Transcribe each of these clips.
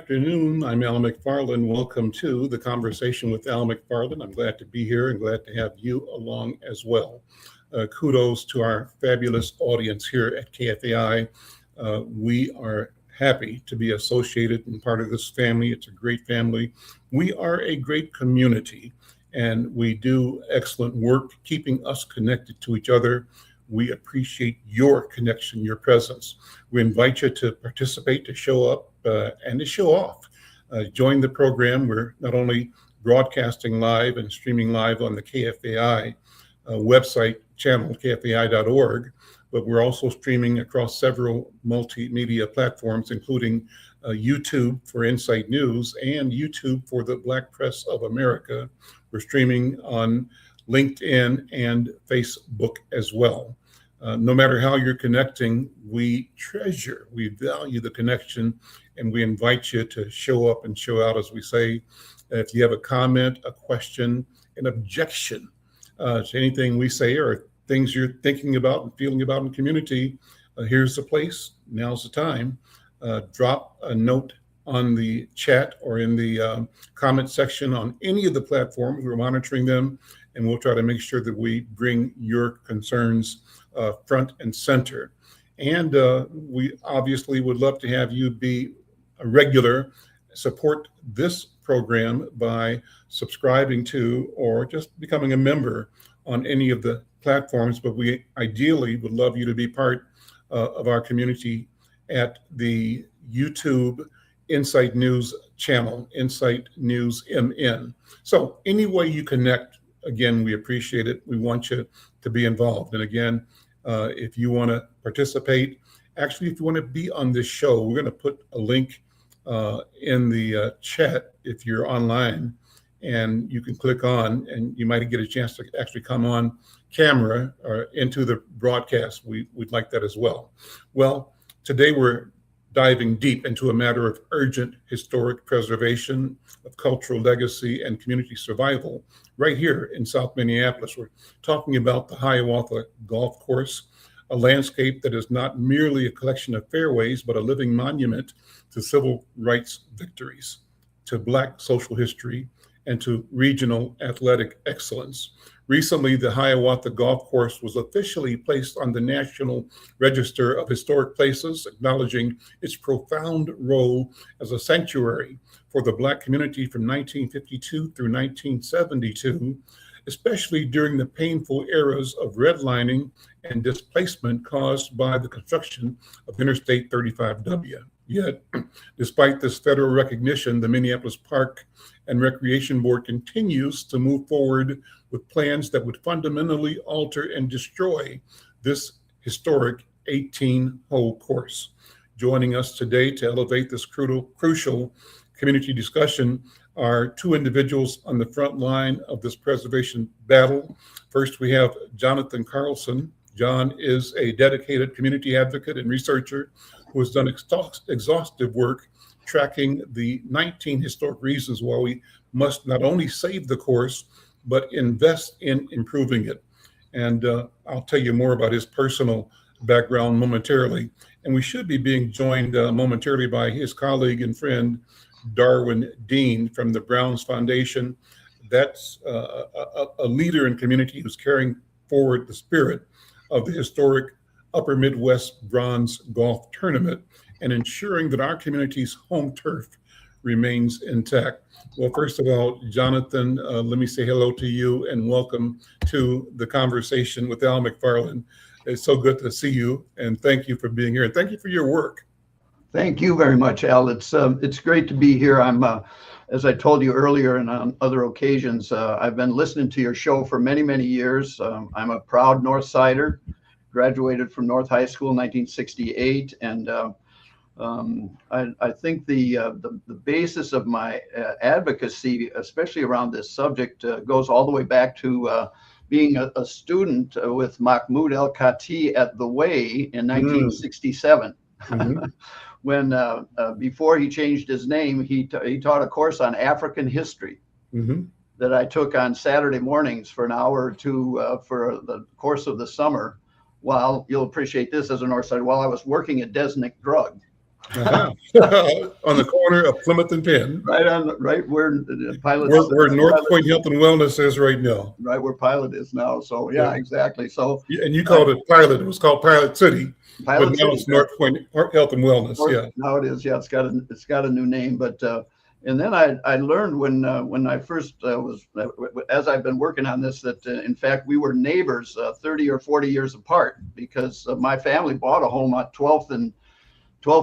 afternoon. I'm Al McFarlane. Welcome to the Conversation with Al McFarlane. I'm glad to be here and glad to have you along as well. Kudos to our fabulous audience here at KFAI. We are happy to be associated and part of this family. It's a great family. We are a great community, and we do excellent work keeping us connected to each other. We appreciate your connection, your presence. We invite you to participate, to show up, and to show off. Join the program. We're not only broadcasting live and streaming live on the KFAI website channel, kfai.org, but we're also streaming across several multimedia platforms, including YouTube for Insight News and YouTube for the Black Press of America. We're streaming on LinkedIn and Facebook as well. No matter how you're connecting, we value the connection, and we invite you to show up and show out, as we say. If you have a comment, a question, an objection to anything we say or things you're thinking about and feeling about in the community, here's the place. Now's the time. Drop a note on the chat or in the comment section on any of the platforms. We're monitoring them, and we'll try to make sure that we bring your concerns front and center. And we obviously would love to have you be a regular, support this program by subscribing to or just becoming a member on any of the platforms. But we ideally would love you to be part of our community at the YouTube Insight News channel, Insight News MN. So any way you connect, again, we appreciate it. We want you to be involved. And again, if you want to participate, actually, if you want to be on this show, we're going to put a link in the chat if you're online, and you can click on, and you might get a chance to actually come on camera or into the broadcast. We'd like that as well. Well, today we're diving deep into a matter of urgent historic preservation of cultural legacy and community survival right here in South Minneapolis. We're talking about the Hiawatha Golf Course, a landscape that is not merely a collection of fairways, but a living monument to civil rights victories, to Black social history, and to regional athletic excellence. Recently, the Hiawatha Golf Course was officially placed on the National Register of Historic Places, acknowledging its profound role as a sanctuary for the Black community from 1952 through 1972, especially during the painful eras of redlining and displacement caused by the construction of Interstate 35W. Yet, despite this federal recognition, the Minneapolis Park and Recreation Board continues to move forward with plans that would fundamentally alter and destroy this historic 18-hole course. Joining us today to elevate this crucial community discussion are two individuals on the front line of this preservation battle. First, we have Jonathan Carlson. John is a dedicated community advocate and researcher who has done exhaustive work tracking the 19 historic reasons why we must not only save the course, but invest in improving it. And I'll tell you more about his personal background momentarily. And we should be being joined momentarily by his colleague and friend, Darwin Dean from the Browns Foundation. That's a leader in community who's carrying forward the spirit of the historic Upper Midwest Bronze Golf Tournament and ensuring that our community's home turf remains intact. Well, first of all, Jonathan, let me say hello to you and welcome to the Conversation with Al McFarlane. It's so good to see you, and thank you for being here. And thank you for your work. Thank you very much, Al. It's great to be here. I'm, as I told you earlier and on other occasions, I've been listening to your show for many, many years. I'm a proud North Sider, graduated from North High School in 1968, and I think the basis of my advocacy, especially around this subject, goes all the way back to being a student with Mahmoud El-Kati at the Way in 1967. Mm-hmm. When before he changed his name, he taught a course on African history that I took on Saturday mornings for an hour or two for the course of the summer. While you'll appreciate this as a Northsider, while I was working at Desnick Drug. Uh-huh. On the corner of Plymouth and Penn, right where the where North Point Health and Wellness is right now. right where Pilot is now. So yeah, Yeah. exactly. So And you called it Pilot. It was called Pilot City, but Pilot now City, it's North Point Health and Wellness. Yeah. now it is. Yeah, it's got a new name. But and then I learned when I first was, as I've been working on this, that in fact we were neighbors 30 or 40 years apart, because my family bought a home at 12th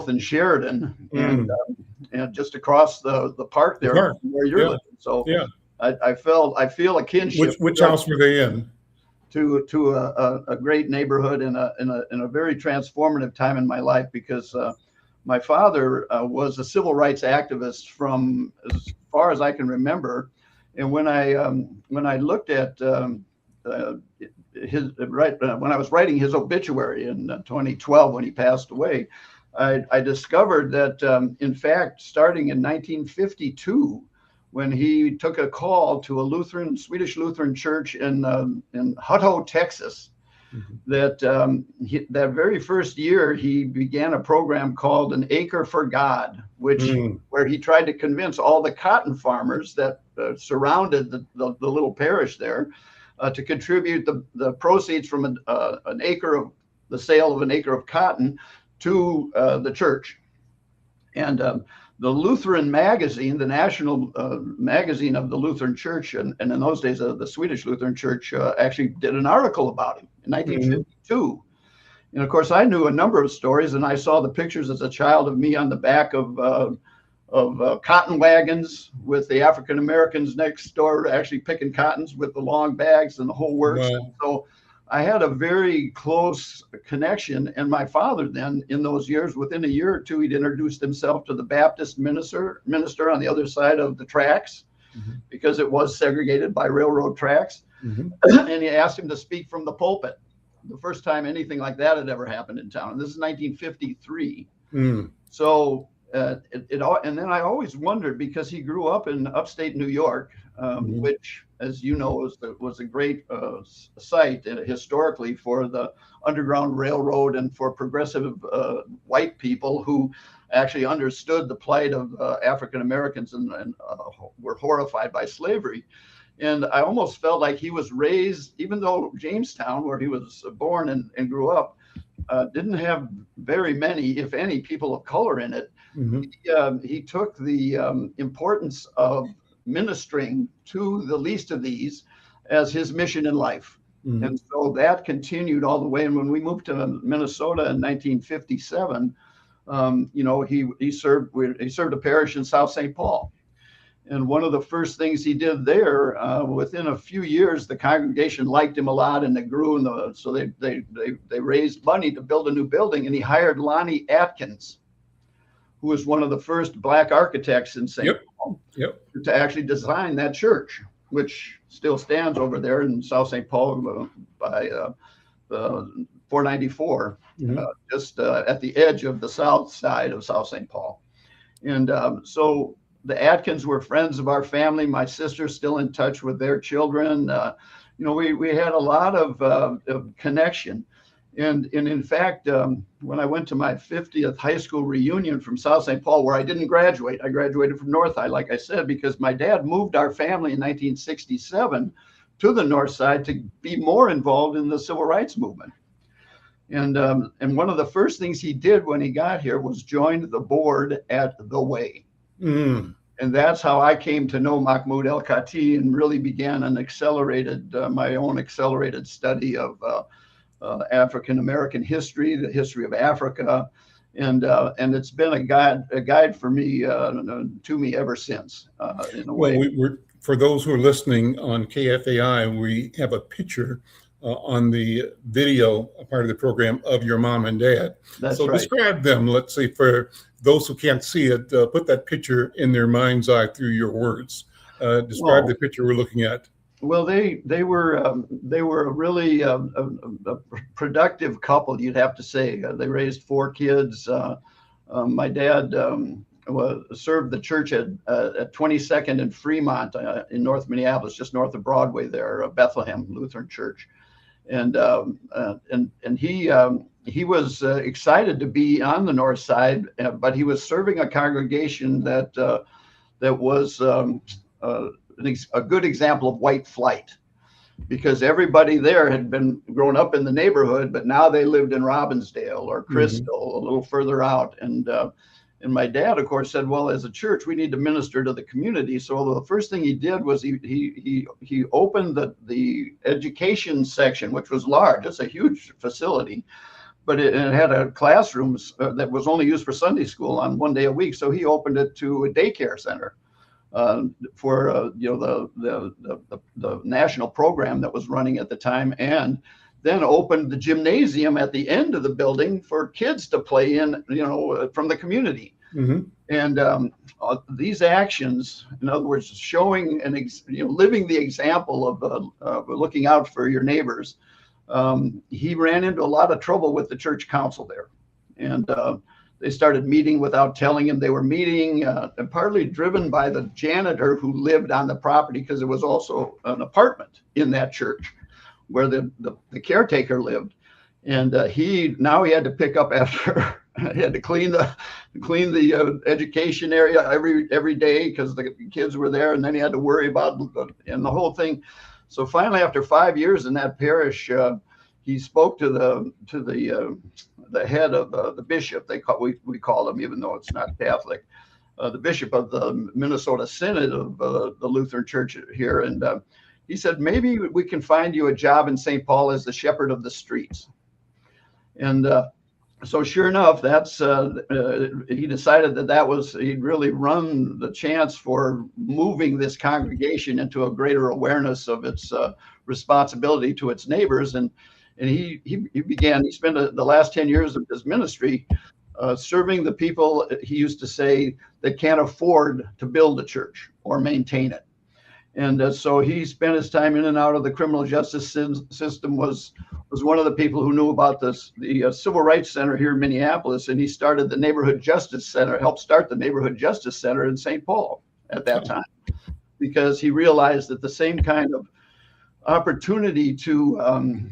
and Sheridan, and just across the park there where you're living. So yeah, I feel a kinship. Which house were they in? To a great neighborhood in a very transformative time in my life, because my father was a civil rights activist from as far as I can remember, and when I looked at when I was writing his obituary in 2012 when he passed away, I discovered that in fact, starting in 1952, when he took a call to a Swedish Lutheran church in Hutto, Texas, that that very first year he began a program called An Acre for God, where he tried to convince all the cotton farmers that surrounded the little parish there to contribute the proceeds from the sale of an acre of cotton to the church. And the Lutheran magazine, the national magazine of the Lutheran Church, and in those days the Swedish Lutheran Church, actually did an article about him in 1952. And of course, I knew a number of stories, and I saw the pictures as a child of me on the back of cotton wagons with the African Americans next door actually picking cottons with the long bags and the whole works. Wow. So I had a very close connection, and my father then, in those years, within a year or two, he'd introduced himself to the Baptist minister on the other side of the tracks, because it was segregated by railroad tracks. And he asked him to speak from the pulpit, the first time anything like that had ever happened in town. And this is 1953. So and then I always wondered, because he grew up in upstate New York, which, as you know, was a great site historically for the Underground Railroad and for progressive white people who actually understood the plight of African Americans and were horrified by slavery. And I almost felt like he was raised, even though Jamestown, where he was born and grew up, didn't have very many, if any, people of color in it. He took the importance of ministering to the least of these as his mission in life. And so that continued all the way. And when we moved to Minnesota in 1957, he served a parish in South St. Paul. And one of the first things he did there, within a few years, the congregation liked him a lot, and they grew. So they raised money to build a new building, and he hired Lonnie Atkins, who was one of the first Black architects in St. Paul, to actually design that church, which still stands over there in South St. Paul by 494, just at the edge of the south side of South St. Paul. And so the Atkins were friends of our family. My sister's still in touch with their children. We had a lot of connection. And in fact, when I went to my 50th high school reunion from South St. Paul, where I didn't graduate, I graduated from North High, like I said, because my dad moved our family in 1967 to the North Side to be more involved in the civil rights movement. And one of the first things he did when he got here was join the board at The Way. And that's how I came to know Mahmoud El-Kati and really began my own accelerated study of African American history, the history of Africa, and it's been a guide for me to me ever since. In a way. Well, for those who are listening on KFAI, we have a picture on the video, part of the program, of your mom and dad. That's so right. Describe them. Let's say for those who can't see it, put that picture in their mind's eye through your words. Describe the picture we're looking at. Well, they were a really a productive couple, you'd have to say. They raised 4 kids. My dad served the church at 22nd and Fremont in North Minneapolis, just north of Broadway there, Bethlehem Lutheran Church. And he he was excited to be on the north side, but he was serving a congregation that was a good example of white flight, because everybody there had been grown up in the neighborhood, but now they lived in Robbinsdale or Crystal, a little further out. And my dad, of course, said, well, as a church, we need to minister to the community. So the first thing he did was he opened the education section, which was large. It's a huge facility, but it had a classrooms that was only used for Sunday school on one day a week. So he opened it to a daycare center for the national program that was running at the time, and then opened the gymnasium at the end of the building for kids to play in, from the community. And these actions, in other words, showing living the example of looking out for your neighbors. He ran into a lot of trouble with the church council there, and they started meeting without telling him they were meeting, and partly driven by the janitor who lived on the property, because there was also an apartment in that church where the caretaker lived. And he had to pick up after. He had to clean the education area every day because the kids were there, and then he had to worry about and the whole thing. So finally, after 5 years in that parish, he spoke to the head of the bishop. We call him, even though it's not Catholic, the bishop of the Minnesota Synod of the Lutheran Church here, and he said, maybe we can find you a job in St. Paul as the shepherd of the streets. And so sure enough, that's he decided he'd really run the chance for moving this congregation into a greater awareness of its responsibility to its neighbors. And he spent the last 10 years of his ministry serving the people, he used to say, that can't afford to build a church or maintain it. And so he spent his time in and out of the criminal justice system, was one of the people who knew about the Civil Rights Center here in Minneapolis. And he started the Neighborhood Justice Center, helped start the Neighborhood Justice Center in St. Paul at that time, because he realized that the same kind of opportunity to,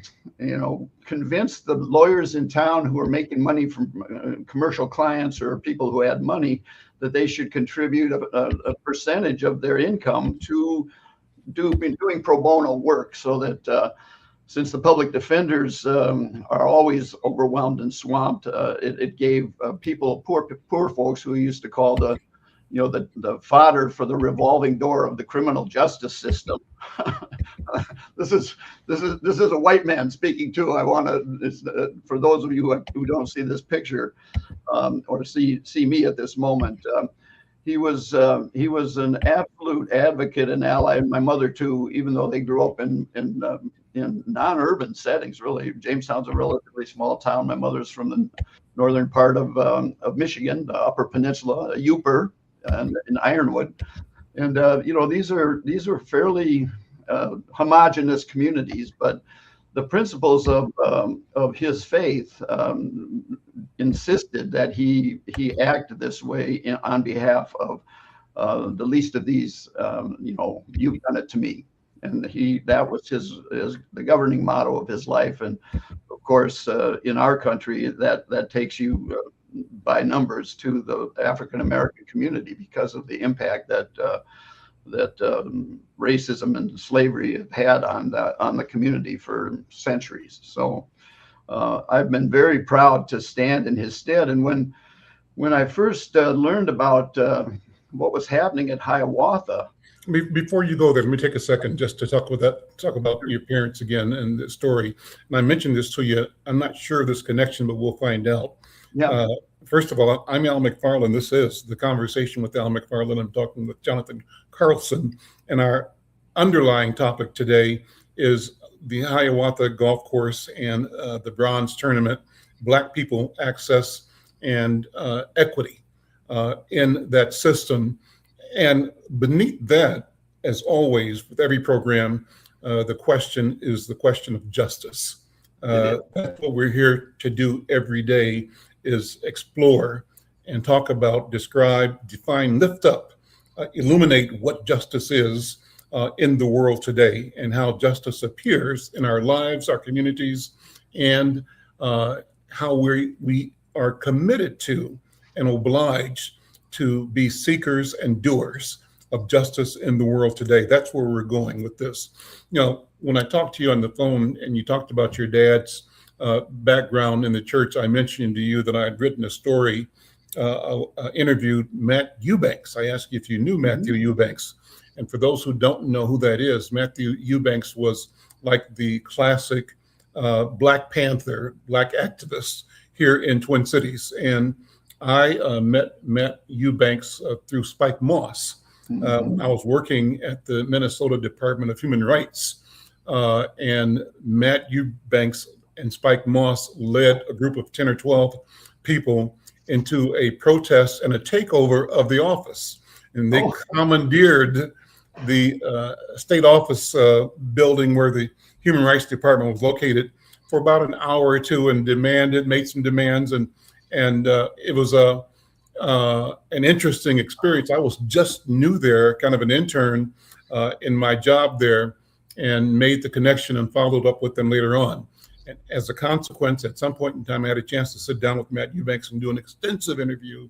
convince the lawyers in town who are making money from commercial clients or people who had money, that they should contribute a percentage of their income to doing pro bono work, so that since the public defenders are always overwhelmed and swamped, it gave poor folks who we used to call the fodder for the revolving door of the criminal justice system. This is a white man speaking too. I want to, for those of you who don't see this picture or see me at this moment, he was an absolute advocate and ally, and my mother too, even though they grew up in non-urban settings. Really, Jamestown's a relatively small town. My mother's from the northern part of Michigan, the Upper Peninsula, Uper, and in Ironwood, and these are fairly homogeneous communities, but the principles of his faith insisted that he act this way on behalf of the least of these. You've done it to me, and that was the governing motto of his life. And of course, in our country, that takes you by numbers to the African American community, because of the impact that racism and slavery have had on the community for centuries. So I've been very proud to stand in his stead. And when I first learned about what was happening at Hiawatha. Before you go there, let me take a second just to talk about your parents again and the story. And I mentioned this to you. I'm not sure of this connection, but we'll find out. Yeah. First of all, I'm Al McFarlane. This is The Conversation with Al McFarlane. I'm talking with Jonathan Carlson, and our underlying topic today is the Hiawatha Golf Course and the Bronze Tournament, Black people access and equity in that system. And beneath that, as always, with every program, the question is the question of justice. That's what we're here to do every day, is explore and talk about, describe, define, lift up, illuminate what justice is in the world today, and how justice appears in our lives, our communities, and how we are committed to and obliged to be seekers and doers of justice in the world today. That's where we're going with this. When I talked to you on the phone and you talked about your dad's background in the church, I mentioned to you that I had written a story, interviewed Matt Eubanks. I asked you if you knew Matthew Eubanks. And for those who don't know who that is, Matthew Eubanks was like the classic Black Panther, Black activist here in Twin Cities. And I met Matt Eubanks through Spike Moss. I was working at the Minnesota Department of Human Rights, and Matt Eubanks and Spike Moss led a group of 10 or 12 people into a protest and a takeover of the office. And they commandeered the state office building where the Human Rights Department was located for about an hour or two and made some demands. And it was an interesting experience. I was just new there, kind of an intern in my job there, and made the connection and followed up with them later on. And as a consequence, at some point in time, I had a chance to sit down with Matt Eubanks and do an extensive interview.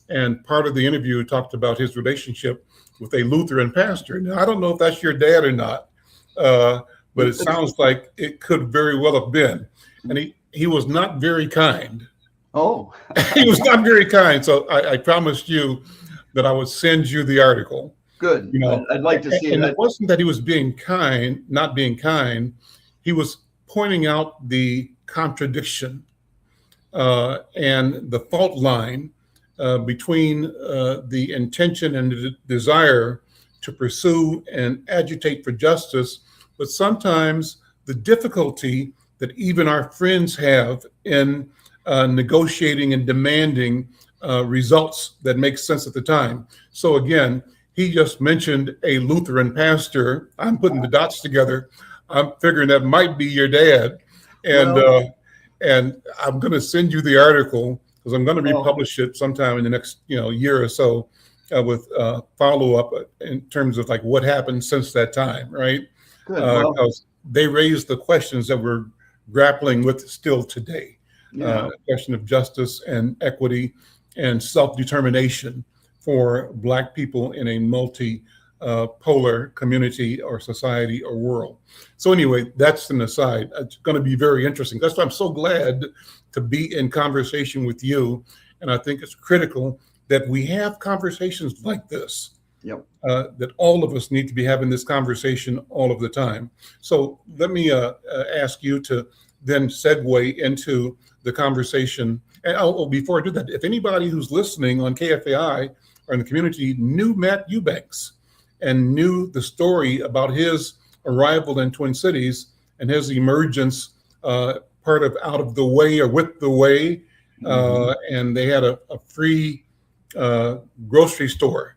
And part of the interview talked about his relationship with a Lutheran pastor. Now, I don't know if that's your dad or not, but it sounds like it could very well have been. And he was not very kind. Oh. He was not very kind. So I promised you that I would send you the article. Good. I'd like to see it. And it wasn't that he was being kind, not being kind. He was pointing out the contradiction and the fault line between the intention and the desire to pursue and agitate for justice, but sometimes the difficulty that even our friends have in negotiating and demanding results that make sense at the time. So again, he just mentioned a Lutheran pastor. I'm putting the dots together. I'm figuring that might be your dad. And I'm going to send you the article because I'm going to republish it sometime in the next year or so with follow-up in terms of like what happened since that time, right? Good. Because they raised the questions that we're grappling with still today. Question of justice and equity and self-determination for Black people in a multi-polar community or society or world. So anyway, that's an aside. It's going to be very interesting. That's why I'm so glad to be in conversation with you. And I think it's critical that we have conversations like this. That all of us need to be having this conversation all of the time. So let me ask you to then segue into the conversation. And before I do that, if anybody who's listening on KFAI or in the community knew Matt Eubanks and knew the story about his arrival in Twin Cities and his emergence, part of Out of the Way or With the Way, and they had a free grocery store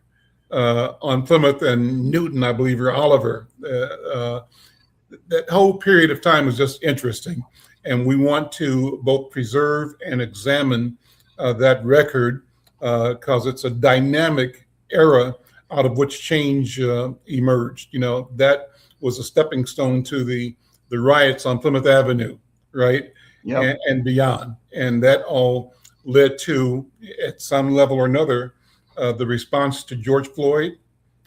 on Plymouth and Newton, I believe, or Oliver. That whole period of time was just interesting. And we want to both preserve and examine that record because it's a dynamic era out of which change emerged. That was a stepping stone to the riots on Plymouth Avenue, right? And beyond. And that all led to, at some level or another, the response to George Floyd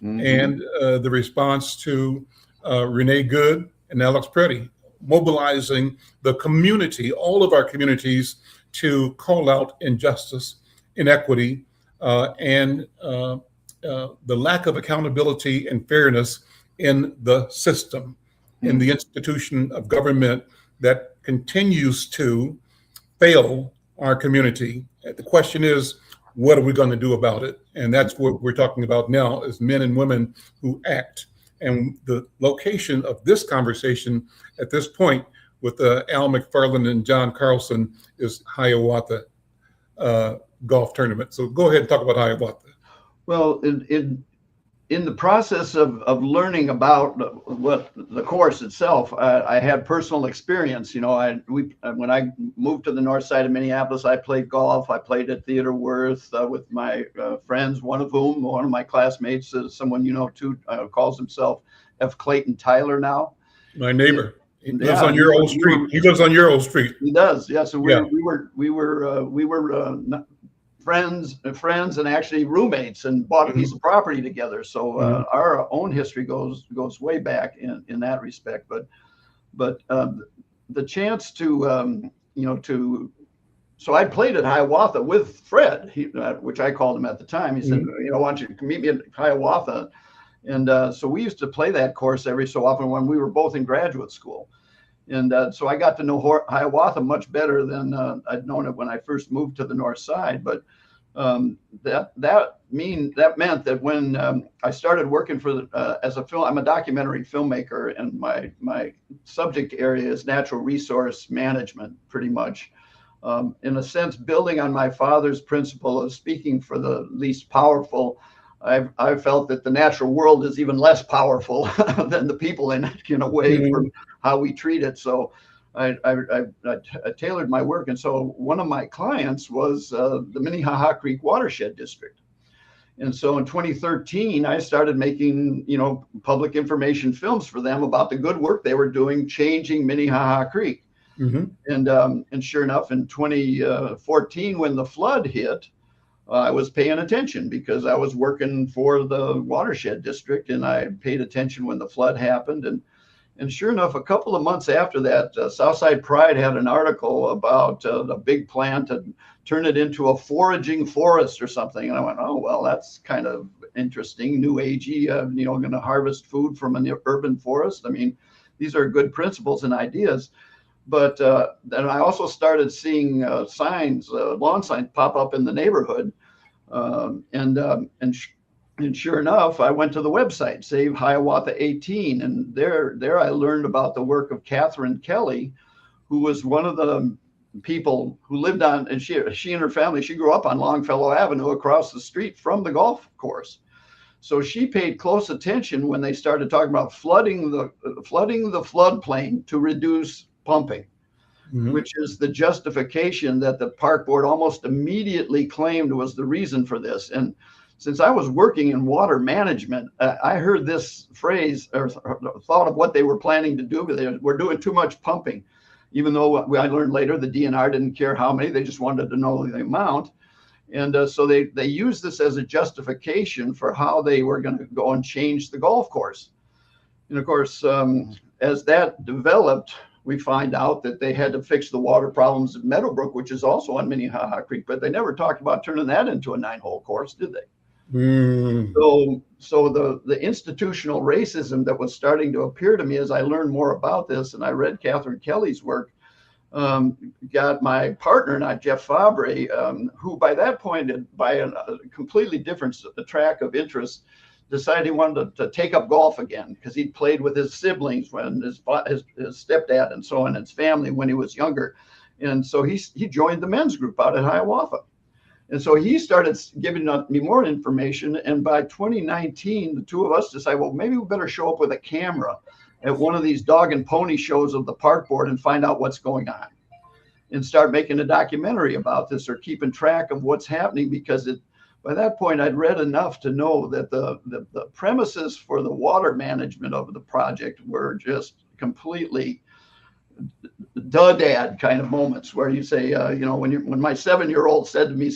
and the response to Renee Good and Alex Preddy, mobilizing the community, all of our communities, to call out injustice, inequity, and the lack of accountability and fairness in the system, in the institution of government that continues to fail our community. The question is, what are we going to do about it? And that's what we're talking about now, is men and women who act. And the location of this conversation at this point with Al McFarlane and John Carlson is Hiawatha Golf Tournament. So go ahead and talk about Hiawatha. Well, in the process of learning about what the course itself, I had personal experience. When I moved to the north side of Minneapolis, I played golf. I played at Theodore Wirth with my friends, one of my classmates, someone too, calls himself F. Clayton Tyler now. My neighbor. He lives on your old street. He lives on your old street. He does. Yeah. So Yeah. we were friends and actually roommates, and bought a piece of property together. So our own history goes way back in that respect. But the chance to so I played at Hiawatha with Fred, which I called him at the time. He said, why don't you meet me at Hiawatha? And so we used to play that course every so often when we were both in graduate school. And so I got to know Hiawatha much better than I'd known it when I first moved to the north side. But that meant that when I started working for I'm a documentary filmmaker, and my subject area is natural resource management, pretty much. In a sense, building on my father's principle of speaking for the least powerful, I felt that the natural world is even less powerful than the people in it, in a way, for how we treat it. So I tailored my work. And so one of my clients was the Minnehaha Creek Watershed District. And so in 2013, I started making, public information films for them about the good work they were doing changing Minnehaha Creek. And sure enough, in 2014, when the flood hit, I was paying attention because I was working for the watershed district, and I paid attention when the flood happened. And sure enough, a couple of months after that, Southside Pride had an article about the big plan to turn it into a foraging forest or something. And I went, oh, well, that's kind of interesting, new agey, going to harvest food from an urban forest. I mean, these are good principles and ideas. But then I also started seeing lawn signs pop up in the neighborhood. And sure enough, I went to the website, Save Hiawatha 18. And there I learned about the work of Catherine Kelly, who was one of the people who lived on, and she and her family, she grew up on Longfellow Avenue across the street from the golf course. So she paid close attention when they started talking about flooding the floodplain to reduce pumping, which is the justification that the park board almost immediately claimed was the reason for this. And since I was working in water management, I heard this phrase, or thought of what they were planning to do, but they were doing too much pumping, even though I learned later the DNR didn't care how many, they just wanted to know the amount. And so they used this as a justification for how they were going to go and change the golf course. And of course, as that developed, we find out that they had to fix the water problems at Meadowbrook, which is also on Minnehaha Creek, but they never talked about turning that into a 9-hole course, did they? So the institutional racism that was starting to appear to me as I learned more about this, and I read Catherine Kelly's work, got my partner and I, Jeff Fabre, who by that point, by a completely different track of interest, decided he wanted to take up golf again because he'd played with his siblings, when his stepdad and so on, his family, when he was younger. And so he joined the men's group out at Hiawatha. And so he started giving me more information. And by 2019, the two of us decided, well, maybe we better show up with a camera at one of these dog and pony shows of the park board and find out what's going on, and start making a documentary about this, or keeping track of what's happening, because by that point, I'd read enough to know that the premises for the water management of the project were just completely dad kind of moments, where you say, when my 7-year-old said to me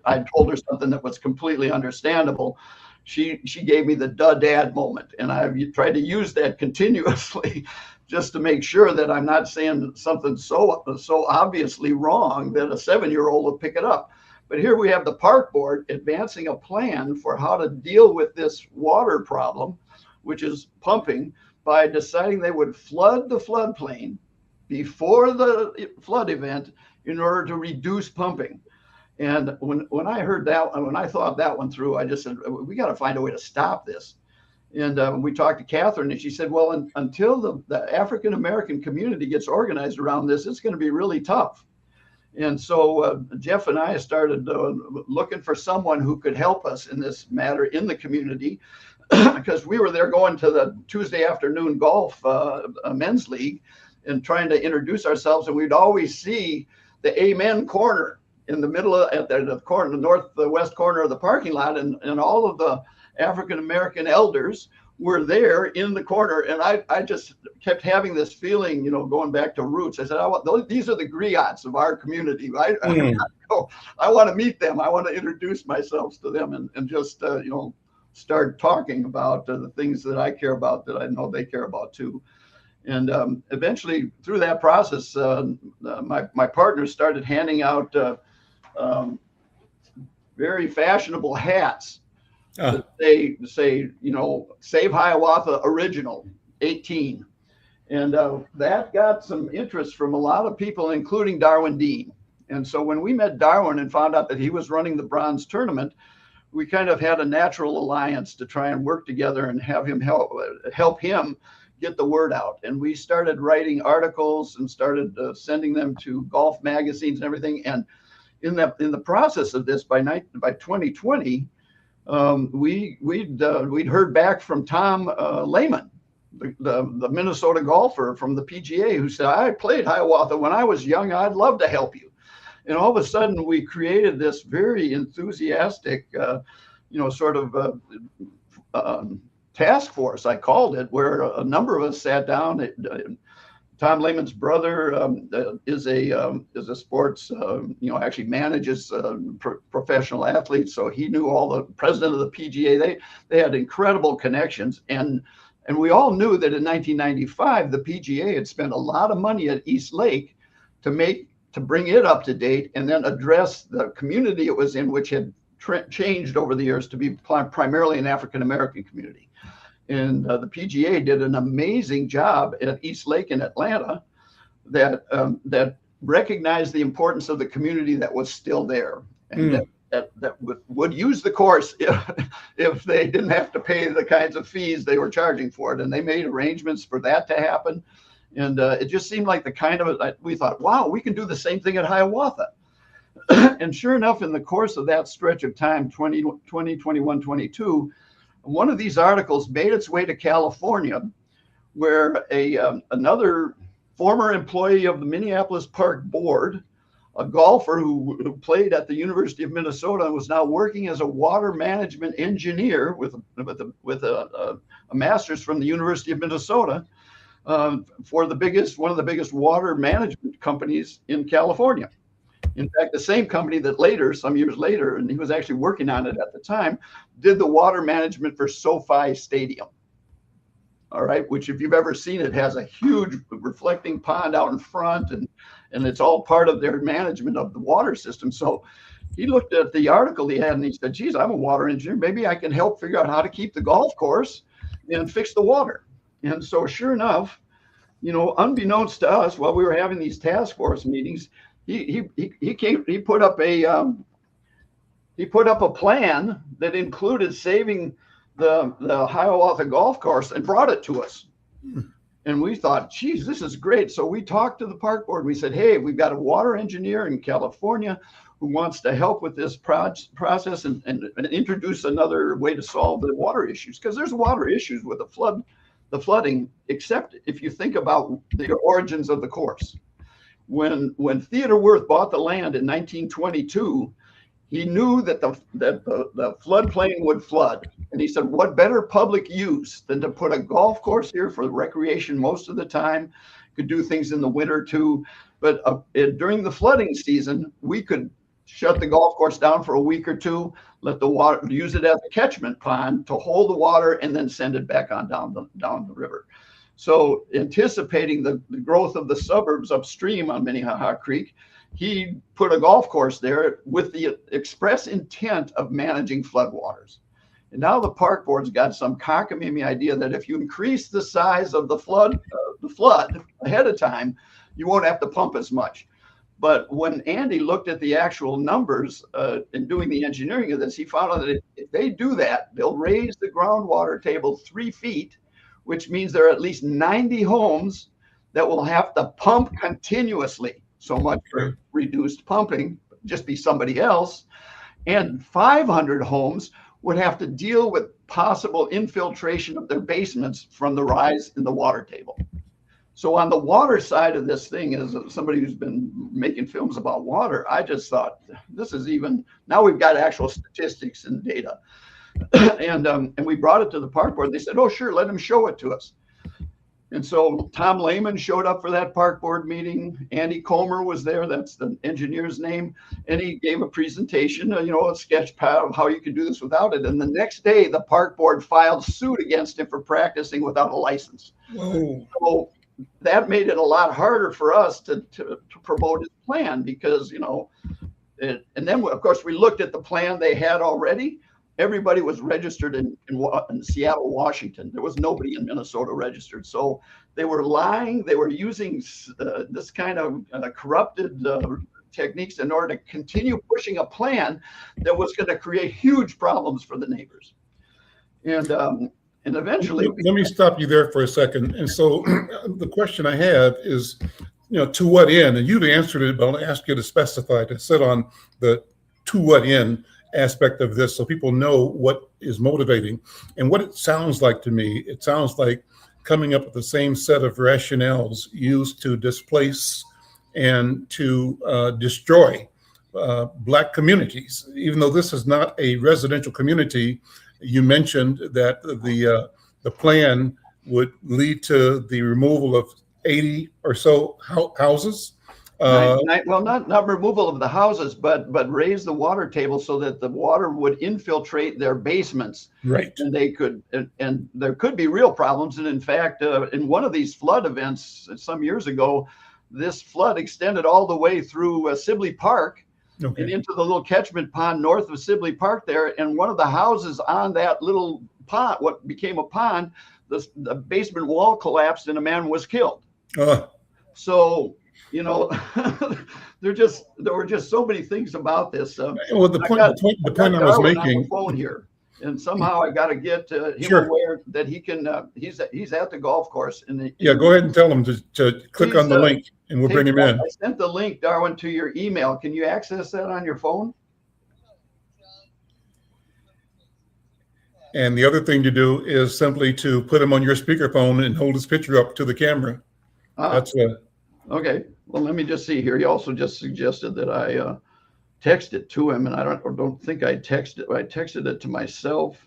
I told her something that was completely understandable, she gave me the dad moment, and I've tried to use that continuously, just to make sure that I'm not saying something so obviously wrong that a 7-year-old will pick it up. But here we have the park board advancing a plan for how to deal with this water problem, which is pumping, by deciding they would flood the floodplain before the flood event in order to reduce pumping. And when I heard that, when I thought that one through, I just said, we got to find a way to stop this. And we talked to Catherine, and she said, well, until the African-American community gets organized around this, it's going to be really tough. And so Jeff and I started looking for someone who could help us in this matter in the community, because we were there going to the Tuesday afternoon golf men's league and trying to introduce ourselves. And we'd always see the Amen corner in the middle of the corner, the northwest corner of the parking lot. And all of the African-American elders were there in the corner. And I just kept having this feeling, going back to roots. I said, these are the griots of our community. I want to meet them. I want to introduce myself to them and just, start talking about the things that I care about, that I know they care about too. And eventually, through that process, my partner started handing out very fashionable hats that say, Save Hiawatha Original 18. And that got some interest from a lot of people, including Darwin Dean. And so when we met Darwin and found out that he was running the bronze tournament, we kind of had a natural alliance to try and work together and have him help him get the word out. And we started writing articles and started sending them to golf magazines and everything. And in the process of this, by 2020, we'd heard back from Tom Lehman, the Minnesota golfer from the PGA, who said, I played Hiawatha when I was young. I'd love to help you. And all of a sudden, we created this very enthusiastic, task force, I called it, where a number of us sat down. Tom Lehman's brother is a sports, actually manages professional athletes. So he knew all the president of the PGA. They had incredible connections. And we all knew that in 1995, the PGA had spent a lot of money at East Lake to bring it up to date and then address the community it was in, which had changed over the years to be primarily an African-American community. And the PGA did an amazing job at East Lake in Atlanta that recognized the importance of the community that was still there, and that would use the course if they didn't have to pay the kinds of fees they were charging for it. And they made arrangements for that to happen. And it just seemed like the kind of, we thought, wow, we can do the same thing at Hiawatha. And sure enough, in the course of that stretch of time, 2020, 21, 22, one of these articles made its way to California, where another former employee of the Minneapolis Park Board, a golfer who played at the University of Minnesota and was now working as a water management engineer with a master's from the University of Minnesota, for one of the biggest water management companies in California. In fact, the same company that later, some years later, and he was actually working on it at the time, did the water management for SoFi Stadium. All right, which if you've ever seen it, has a huge reflecting pond out in front, and it's all part of their management of the water system. So he looked at the article he had and he said, geez, I'm a water engineer. Maybe I can help figure out how to keep the golf course and fix the water. And so sure enough, unbeknownst to us, while we were having these task force meetings, he put up a plan that included saving the Hiawatha golf course and brought it to us. And we thought, geez, this is great. So we talked to the park board. We said, hey, we've got a water engineer in California who wants to help with this process and introduce another way to solve the water issues, because there's water issues with the flooding, except if you think about the origins of the course. When Theodore Wirth bought the land in 1922, he knew that the floodplain would flood. And he said, what better public use than to put a golf course here for recreation most of the time, could do things in the winter too. But during the flooding season, we could shut the golf course down for a week or two, let the water, use it as a catchment pond to hold the water, and then send it back on down the river. So anticipating the growth of the suburbs upstream on Minnehaha Creek, he put a golf course there with the express intent of managing floodwaters. And now the park board's got some cockamamie idea that if you increase the size of the flood ahead of time, you won't have to pump as much. But when Andy looked at the actual numbers in doing the engineering of this, he found out that if they do that, they'll raise the groundwater table 3 feet, which means there are at least 90 homes that will have to pump continuously. So much for reduced pumping, just be somebody else. And 500 homes would have to deal with possible infiltration of their basements from the rise in the water table. So on the water side of this thing, as somebody who's been making films about water, I just thought, this is even, now we've got actual statistics and data. And we brought it to the park board. They said, "Oh, sure, let him show it to us." And so Tom Lehman showed up for that park board meeting. Andy Comer was there. That's the engineer's name. And he gave a presentation, a sketch pad of how you could do this without it. And the next day, the park board filed suit against him for practicing without a license. Whoa. So that made it a lot harder for us to promote his plan because, and then, of course, we looked at the plan they had already. Everybody was registered in Seattle, Washington. There was nobody in Minnesota registered. So they were lying. They were using this kind of corrupted techniques in order to continue pushing a plan that was going to create huge problems for the neighbors. And eventually... Let me stop you there for a second. And so the question I have is, to what end? And you've answered it, but I'll ask you to specify, to sit on the to what end aspect of this so people know what is motivating. And what it sounds like to me, it sounds like coming up with the same set of rationales used to displace and to destroy Black communities. Even though this is not a residential community, you mentioned that the plan would lead to the removal of 80 or so houses. Well, not removal of the houses, but raise the water table so that the water would infiltrate their basements. Right. And they could, and there could be real problems. And in fact, in one of these flood events some years ago, this flood extended all the way through Sibley Park and into the little catchment pond north of Sibley Park there. And one of the houses on that little pond, what became a pond, the basement wall collapsed and a man was killed. So, there were just so many things about this. Well, the point I was making on the phone here, and somehow I got to get him aware that he can. He's at the golf course. Go ahead and tell him to click on the link, and we'll bring him in. I sent the link, Darwin, to your email. Can you access that on your phone? And the other thing to do is simply to put him on your speakerphone and hold his picture up to the camera. That's okay. Well, let me just see here. He also just suggested that I text it to him, and I don't think I texted it. I texted it to myself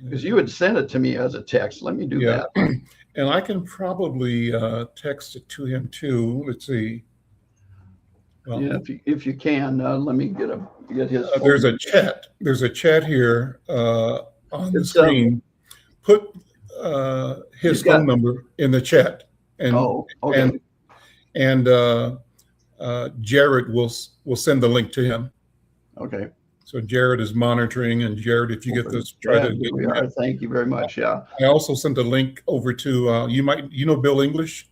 because you had sent it to me as a text. Let me do that. And I can probably text it to him too. Let's see. Well, if you can, let me get his. There's a chat. There's a chat here on the screen. Put his phone number in the chat, and Jared will send the link to him. Okay. So Jared is monitoring, and Jared, if you get this, try to get. We are. Thank you very much. Yeah. I also sent a link over to you. Bill English.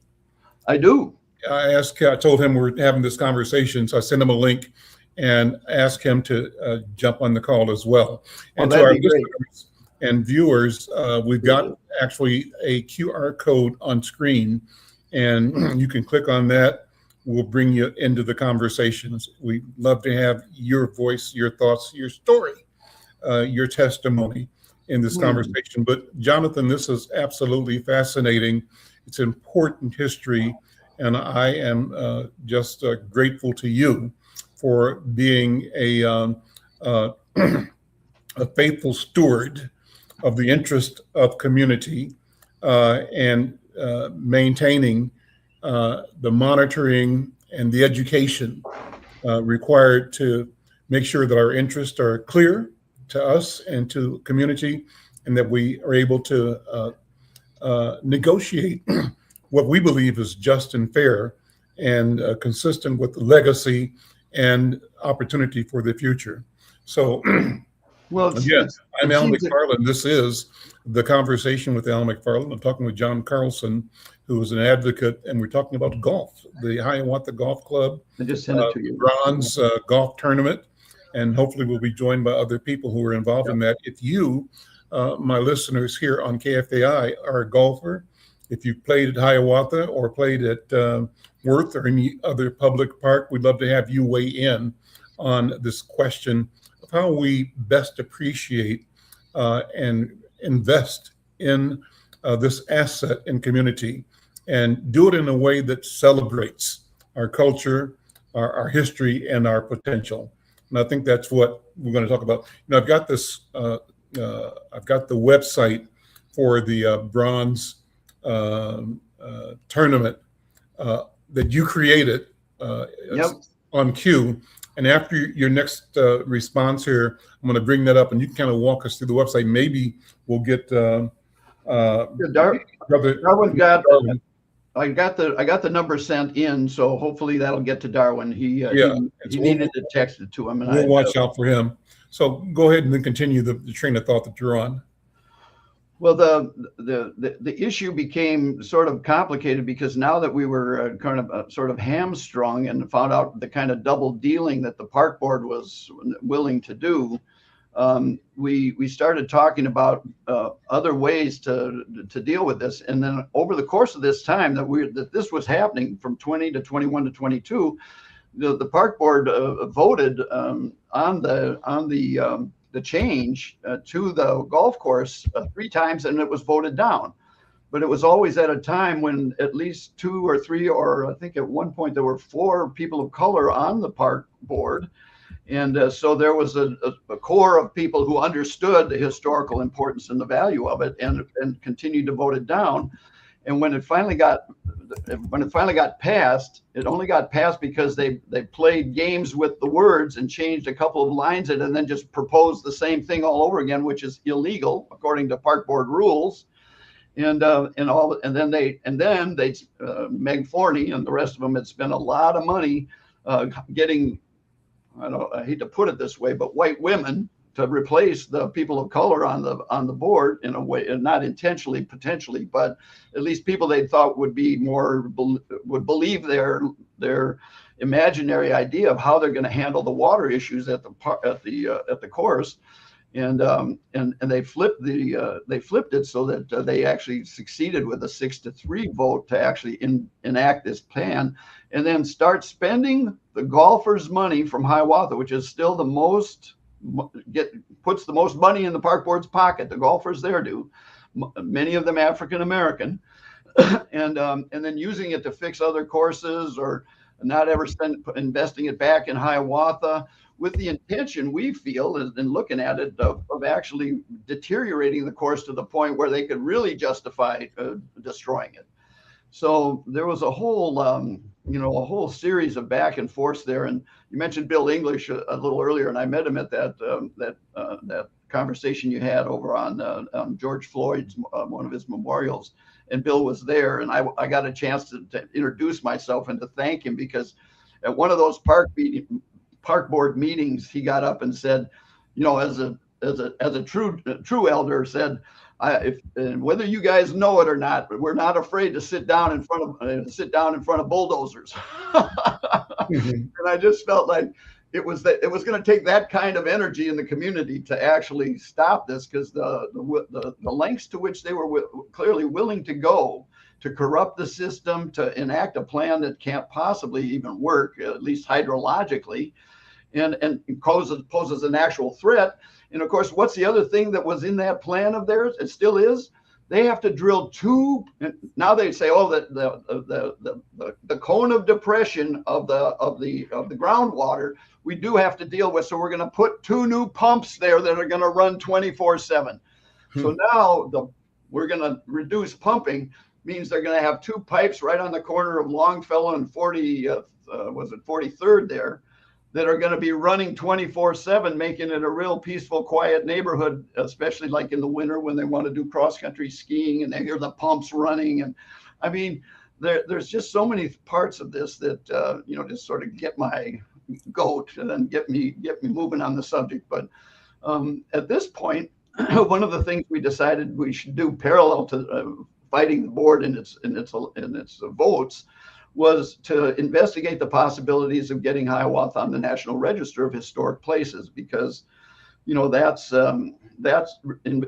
I do. I told him we're having this conversation, so I sent him a link and asked him to jump on the call as well. And to our listeners and viewers, we've got actually a QR code on screen, and you can click on that. We'll bring you into the conversations. We'd love to have your voice, your thoughts, your story, your testimony in this conversation. But Jonathan, this is absolutely fascinating. It's important history, and I am just grateful to you for being a faithful steward of the interest of community and maintaining the monitoring and the education required to make sure that our interests are clear to us and to community, and that we are able to negotiate what we believe is just and fair and consistent with the legacy and opportunity for the future. So, again, I'm Al McFarlane. This is The Conversation with Al McFarlane. I'm talking with John Carlson, who is an advocate, and we're talking about golf, the Hiawatha Golf Club. I just sent it to you. Bronze golf tournament, and hopefully we'll be joined by other people who are involved in that. If you, my listeners here on KFAI, are a golfer, if you've played at Hiawatha or played at Worth or any other public park, we'd love to have you weigh in on this question of how we best appreciate and invest in this asset in community, and do it in a way that celebrates our culture, our history, and our potential. And I think that's what we're going to talk about. I've got this I've got the website for the bronze tournament that you created Yep. on cue. And after your next response here, I'm going to bring that up, and you can kind of walk us through the website. Maybe we'll get Darwin Darwin. got. I got the number sent in, so hopefully that'll get to Darwin. He needed to text it to him, and we'll watch out for him. So go ahead and then continue the train of thought that you're on. Well, the issue became sort of complicated because now that we were kind of sort of hamstrung and found out the kind of double dealing that the park board was willing to do, we started talking about other ways to deal with this. And then over the course of this time that this was happening from 20 to 21 to 22, the park board voted on the change to the golf course 3 times, and it was voted down. But it was always at a time when at least 2 or 3, or I think at one point there were 4 people of color on the park board. And so there was a core of people who understood the historical importance and the value of it, and continued to vote it down. And when it finally got passed, it only got passed because they played games with the words and changed a couple of lines in it, and then just proposed the same thing all over again, which is illegal according to park board rules. And then McFarlane and the rest of them had spent a lot of money getting, I hate to put it this way, but white women to replace the people of color on the board in a way, and not intentionally, potentially, but at least people they thought would believe their imaginary idea of how they're going to handle the water issues at the course, and they flipped it so that they actually succeeded with a 6-3 vote to actually enact this plan, and then start spending the golfers' money from Hiawatha, which is still the most. Puts the most money in the park board's pocket. The golfers there do, many of them African American, and then using it to fix other courses or not ever investing it back in Hiawatha, with the intention, we feel, in looking at it, of actually deteriorating the course to the point where they could really justify destroying it. So there was a whole series of back and forth there. And you mentioned Bill English a little earlier, and I met him at that conversation you had over on George Floyd's one of his memorials. And Bill was there, and I got a chance to introduce myself and to thank him, because at one of those park board meetings, he got up and said, as a true elder, said, whether you guys know it or not, we're not afraid to sit down in front of bulldozers. And I just felt like it was going to take that kind of energy in the community to actually stop this, because the lengths to which they were clearly willing to go to corrupt the system, to enact a plan that can't possibly even work, at least hydrologically, and poses an actual threat. And of course, what's the other thing that was in that plan of theirs? It still is. They have to drill 2. Now they say, that the cone of depression of the groundwater we do have to deal with. So we're going to put 2 new pumps there that are going to run 24/7. So now we're going to reduce pumping. Means they're going to have 2 pipes right on the corner of Longfellow and 43rd there, that are going to be running 24/7, making it a real peaceful, quiet neighborhood, especially like in the winter when they want to do cross-country skiing and they hear the pumps running. And I mean, there's just so many parts of this that, just sort of get my goat and then get me moving on the subject. But at this point, one of the things we decided we should do parallel to fighting the board in its votes was to investigate the possibilities of getting Hiawatha on the National Register of Historic Places, because, that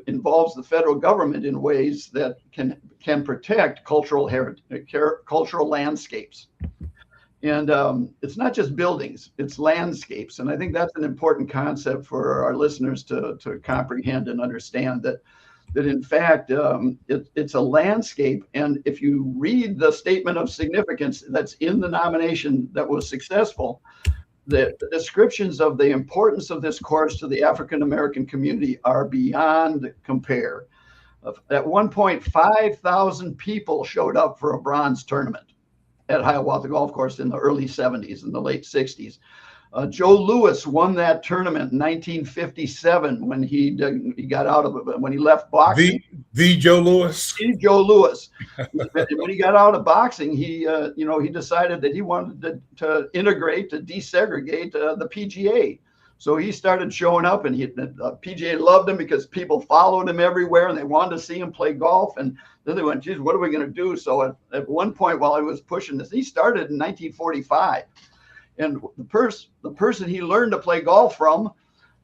involves the federal government in ways that can protect cultural landscapes. And it's not just buildings, it's landscapes. And I think that's an important concept for our listeners to comprehend and understand, that in fact, it's a landscape. And if you read the statement of significance that's in the nomination that was successful, the descriptions of the importance of this course to the African American community are beyond compare. At one point, 5,000 people showed up for a bronze tournament at Hiawatha Golf Course in the early 70s and the late 60s. Joe Louis won that tournament in 1957 when he got out of it, when he left boxing. The Joe Louis. Joe Louis. When he got out of boxing, he decided that he wanted to integrate, to desegregate the PGA. So he started showing up, and the PGA loved him because people followed him everywhere, and they wanted to see him play golf. And then they went, geez, what are we going to do? So at one point, while I was pushing this, he started in 1945. And the person he learned to play golf from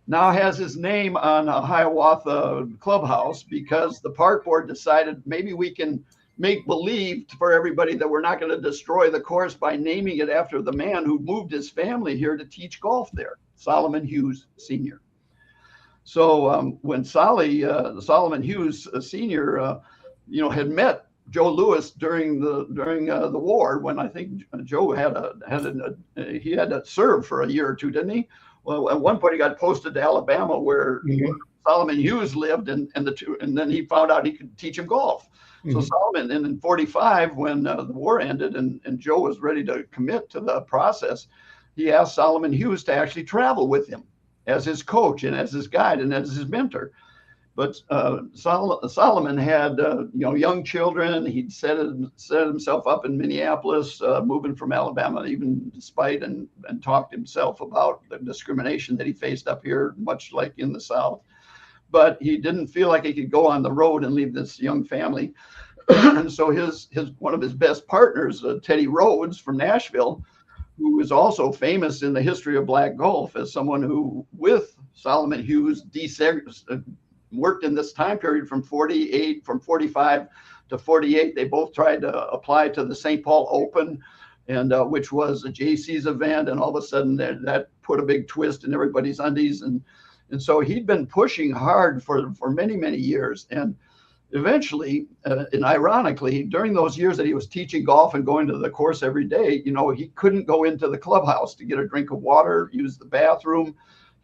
now has his name on a Hiawatha clubhouse, because the park board decided maybe we can make believe for everybody that we're not going to destroy the course by naming it after the man who moved his family here to teach golf there, Solomon Hughes Sr. So when Solomon Hughes Sr. Had met Joe Louis during the war, when I think Joe had to serve for a year or two, didn't he? Well, at one point he got posted to Alabama, where Solomon Hughes lived, and then he found out he could teach him golf. So Solomon, and in 45, when the war ended and Joe was ready to commit to the process, he asked Solomon Hughes to actually travel with him as his coach and as his guide and as his mentor. But Solomon had young children. He'd set himself up in Minneapolis, moving from Alabama, even despite and talked himself about the discrimination that he faced up here, much like in the South. But he didn't feel like he could go on the road and leave this young family. And so his one of his best partners, Teddy Rhodes from Nashville, who is also famous in the history of black golf as someone who, with Solomon Hughes, worked in this time period from 45 to 48. They both tried to apply to the St. Paul Open, and which was a JC's event. And all of a sudden that put a big twist in everybody's undies. And so he'd been pushing hard for many, many years. And eventually, and ironically, during those years that he was teaching golf and going to the course every day, he couldn't go into the clubhouse to get a drink of water, use the bathroom.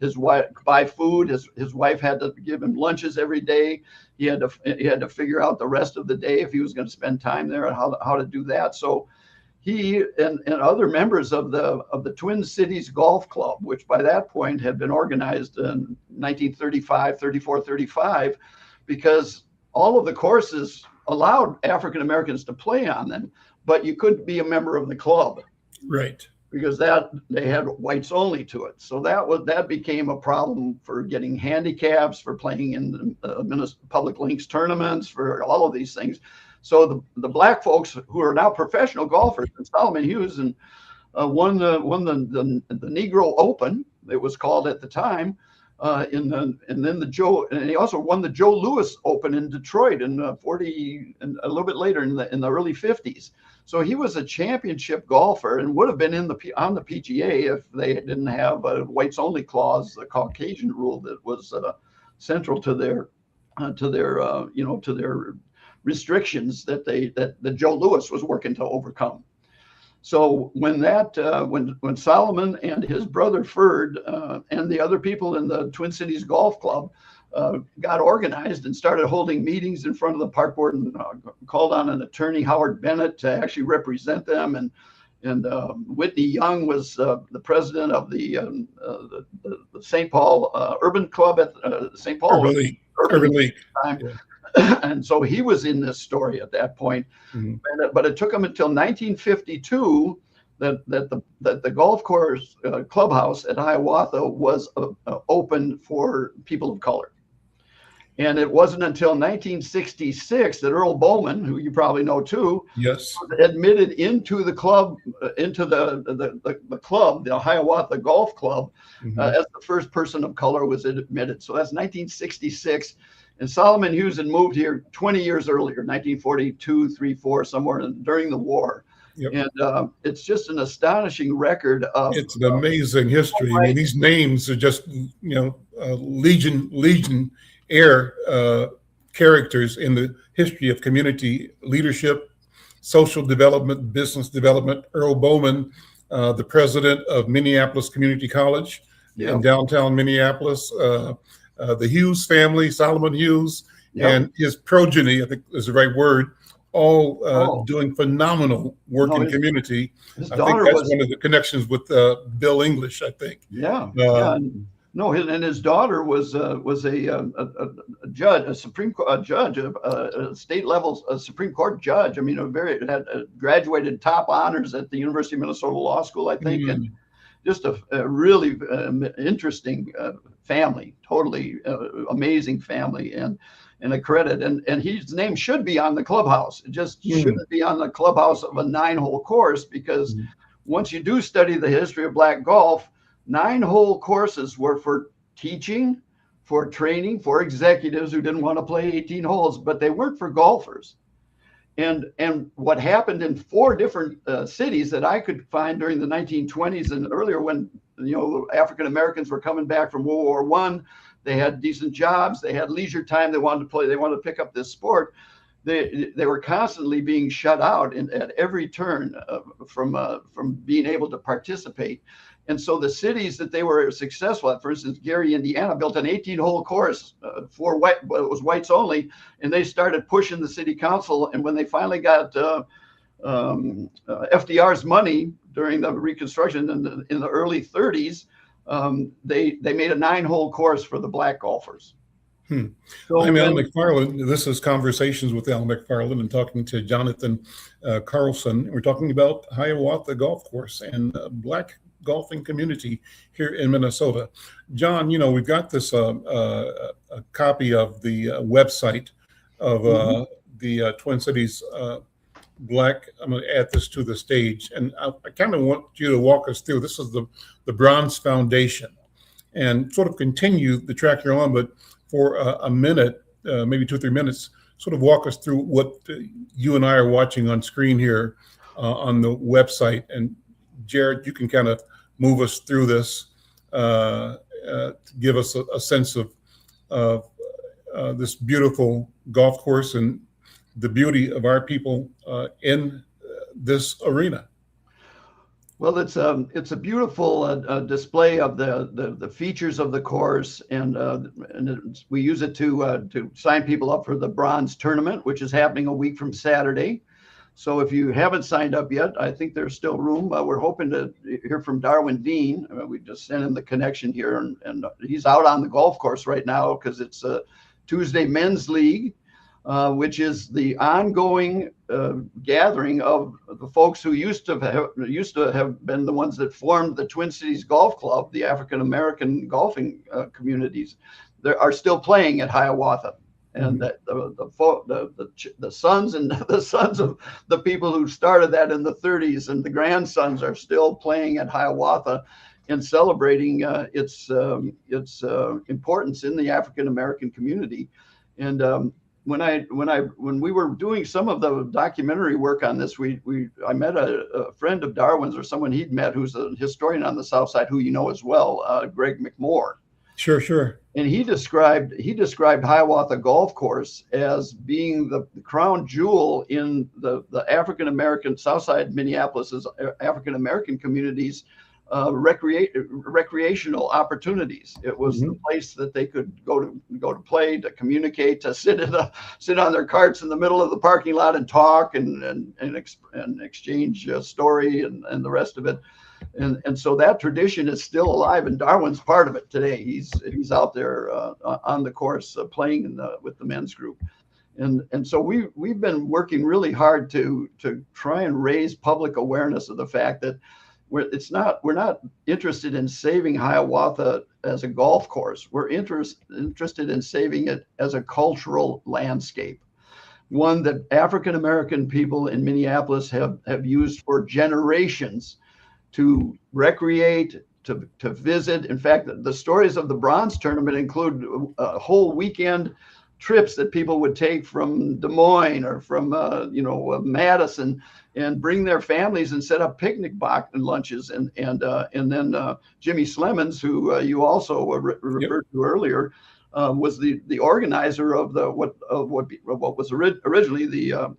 His wife buy food. His wife had to give him lunches every day. He had to figure out the rest of the day if he was going to spend time there and how to do that. So he and other members of the Twin Cities Golf Club, which by that point had been organized in 1935, 34, 35, because all of the courses allowed African Americans to play on them, but you couldn't be a member of the club. Right. Because they had whites only to it. So that became a problem for getting handicaps, for playing in public links tournaments, for all of these things. So the black folks who are now professional golfers, and Solomon Hughes and won the Negro Open, it was called at the time, and he also won the Joe Louis Open in Detroit in 40 and a little bit later in the early 50s. So he was a championship golfer and would have been on the PGA if they didn't have a whites only clause, the Caucasian rule that was central to their restrictions that Joe Louis was working to overcome. So when Solomon and his brother Ferd and the other people in the Twin Cities Golf Club got organized and started holding meetings in front of the park board, and called on an attorney, Howard Bennett, to actually represent them, and Whitney Young was the president of the St. Paul Urban Club at St. Paul Urban League. Time. Yeah. And so he was in this story at that point. But it took him until 1952 that the golf course clubhouse at Hiawatha was open for people of color. And it wasn't until 1966 that Earl Bowman, who you probably know too, yes, was admitted into the club, into the club, the Hiawatha Golf Club, as the first person of color was admitted. So that's 1966. And Solomon Hughes had moved here 20 years earlier, 1942, 3, 4, somewhere during the war. Yep. And it's just an astonishing record of. It's an amazing history. I mean, these names are just, legion air characters in the history of community leadership, social development, business development. Earl Bowman the president of Minneapolis Community College in Yep. downtown Minneapolis, the Hughes family, Solomon Hughes, Yep. and his progeny, I think is the right word, all Oh, doing phenomenal work no, in community. his I think daughter that's was, one of the connections with Bill English, I think. yeah, Uh, yeah. No, and his daughter was a judge, a Supreme Court judge, a state level Supreme Court judge. I mean, had graduated top honors at the University of Minnesota Law School, I think, and mm, just a really interesting family, totally amazing family, and a credit. And his name should be on the clubhouse. It just shouldn't be on the clubhouse of a 9-hole course, because mm, once you do study the history of black golf, 9-hole courses were for teaching, for training, for executives who didn't want to play 18 holes, but they weren't for golfers. And what happened in 4 different cities that I could find during the 1920s and earlier, when African Americans were coming back from World War I, they had decent jobs, they had leisure time, they wanted to play, they wanted to pick up this sport. They were constantly being shut out at every turn from being able to participate. And so the cities that they were successful at, for instance, Gary, Indiana, built an 18-hole course for white, but it was whites only, and they started pushing the city council. And when they finally got FDR's money during the Reconstruction in the early 30s, they made a 9-hole course for the black golfers. So I'm Al McFarlane. This is Conversations with Al McFarlane, and talking to Jonathan Carlson. We're talking about Hiawatha Golf Course and black golfing community here in Minnesota. John, we've got this a copy of the website of the Twin Cities Black. I'm going to add this to the stage, and I kind of want you to walk us through. This is the Bronze Foundation, and sort of continue the track you're on, but for a minute, maybe 2 or 3 minutes, sort of walk us through what you and I are watching on screen here on the website. And Jared, you can kind of move us through this to give us a sense of this beautiful golf course and the beauty of our people in this arena. Well, it's a beautiful display of the features of the course, and we use it to sign people up for the Bronze Tournament, which is happening a week from Saturday. So if you haven't signed up yet, I think there's still room. We're hoping to hear from Darwin Dean. We just sent him the connection here, and he's out on the golf course right now because it's a Tuesday Men's League, which is the ongoing gathering of the folks who used to have been the ones that formed the Twin Cities Golf Club, the African American golfing communities. They are still playing at Hiawatha, and the sons and the sons of the people who started that in the 30s and the grandsons are still playing at Hiawatha and celebrating its importance in the African American community. And when we were doing some of the documentary work on this, I met a friend of Darwin's, or someone he'd met, who's a historian on the South Side, who you know as well, Greg McMore. Sure. And he described Hiawatha Golf Course as being the crown jewel in the African American South Side Minneapolis's African American communities recreational opportunities. It was the place that they could go to play, to communicate, to sit on their carts in the middle of the parking lot and talk and exchange story and the rest of it. And so that tradition is still alive, and Darwin's part of it today. He's out there on the course playing with the men's group. And so we've been working really hard to try and raise public awareness of the fact that we're not interested in saving Hiawatha as a golf course. We're interested in saving it as a cultural landscape, one that African American people in Minneapolis have used for generations to recreate, to visit. In fact, the stories of the Bronze Tournament include a whole weekend trips that people would take from Des Moines or from Madison, and bring their families and set up picnic lunches. And then Jimmy Slemons, who you also referred to earlier, was the organizer of what was originally the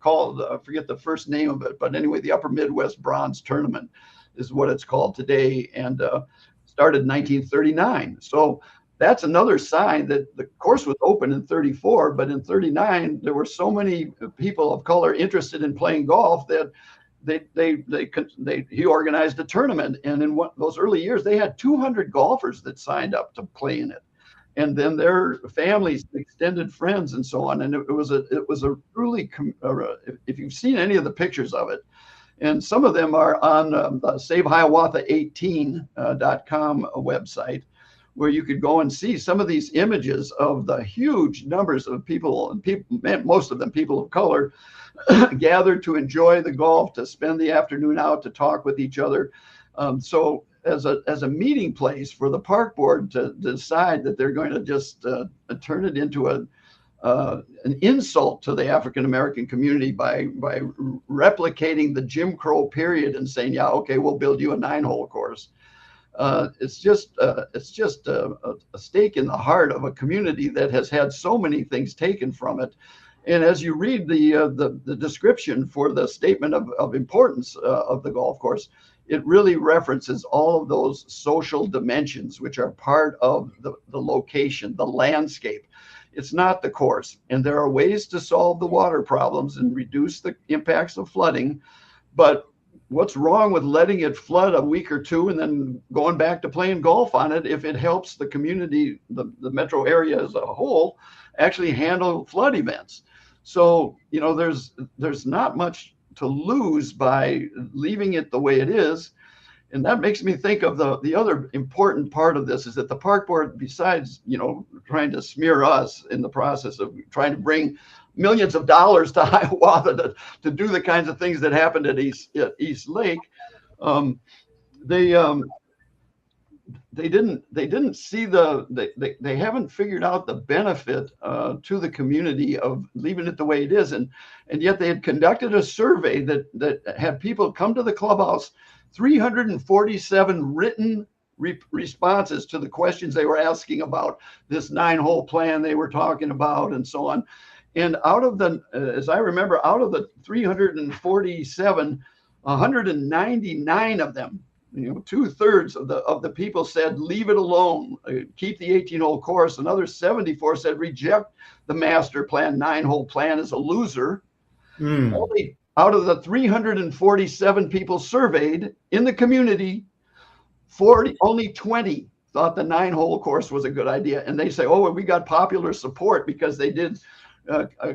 called, I forget the first name of it, but anyway, the Upper Midwest Bronze Tournament is what it's called today, and started in 1939. So that's another sign that the course was open in 34, but in 39 there were so many people of color interested in playing golf that he organized a tournament, and in those early years they had 200 golfers that signed up to play in it, and then their families, extended friends, and so on. And it was a truly, if you've seen any of the pictures of it, and some of them are on the SaveHiawatha18.com website, where you could go and see some of these images of the huge numbers of people, and most of them people of color, gathered to enjoy the golf, to spend the afternoon out, to talk with each other. So as a meeting place for the park board to decide that they're going to just turn it into an insult to the African American community by replicating the Jim Crow period and saying, yeah, okay, we'll build you a 9-hole course. It's just a stake in the heart of a community that has had so many things taken from it. And as you read the description for the statement of importance of the golf course, it really references all of those social dimensions which are part of the location, the landscape. It's not the course. And there are ways to solve the water problems and reduce the impacts of flooding. But what's wrong with letting it flood a week or two and then going back to playing golf on it if it helps the community, the metro area as a whole, actually handle flood events? So, you know, there's not much to lose by leaving it the way it is. And that makes me think of the other important part of this is that the park board, besides, you know, trying to smear us in the process of trying to bring millions of dollars to Hiawatha to do the kinds of things that happened at East Lake, they didn't see they haven't figured out the benefit to the community of leaving it the way it is, and yet they had conducted a survey that had people come to the clubhouse, 347 written responses to the questions they were asking about this 9-hole plan they were talking about, and so on. And out of the, as I remember, out of the 347, 199 of them, you know, 2/3 of the people said leave it alone, keep the 18-hole course. Another 74 said reject the master plan, 9-hole plan is a loser. Only out of the 347 people surveyed in the community, only 20 thought the 9-hole course was a good idea. And they say, oh, we got popular support because they did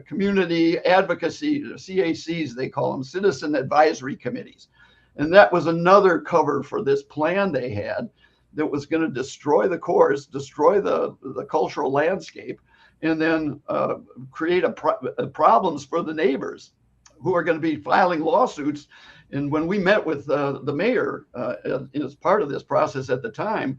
community advocacy, CACs, they call them, citizen advisory committees. And that was another cover for this plan they had that was going to destroy the course, destroy the cultural landscape, and then create problems for the neighbors who are going to be filing lawsuits. And when we met with the mayor as part of this process at the time,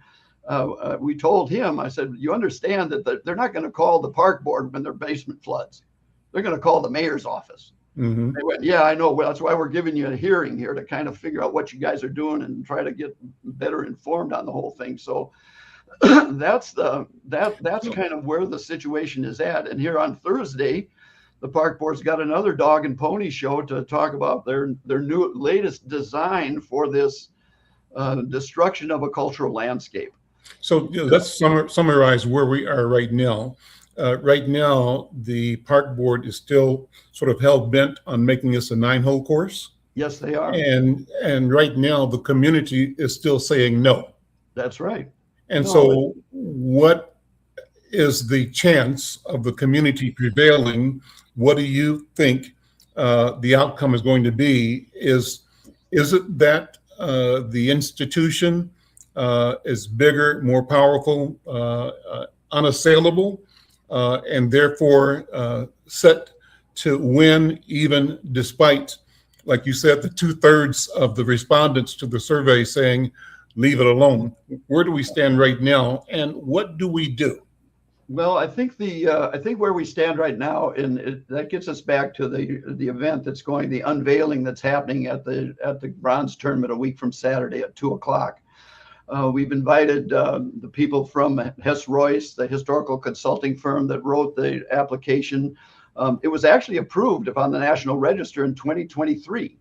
we told him, I said, you understand that they're not going to call the park board when their basement floods. They're going to call the mayor's office. Mm-hmm. They went, yeah, I know. Well, that's why we're giving you a hearing here to kind of figure out what you guys are doing and try to get better informed on the whole thing. So that's kind of where the situation is at. And here on Thursday, the park board's got another dog and pony show to talk about their new latest design for this destruction of a cultural landscape. So let's summarize where we are right now. Right now, the park board is still sort of hell-bent on making this a 9-hole course. Yes, they are. And right now, the community is still saying no. That's right. And so what is the chance of the community prevailing? What do you think the outcome is going to be? Is it that the institution is bigger, more powerful, unassailable, and therefore set to win, even despite, like you said, the 2/3 of the respondents to the survey saying, leave it alone? Where do we stand right now, and what do we do? Well, I think where we stand right now, and that gets us back to the event that's going, the unveiling that's happening at the bronze tournament a week from Saturday at 2:00. We've invited the people from Hess Royce, the historical consulting firm that wrote the application. It was actually approved upon the National Register in 2023.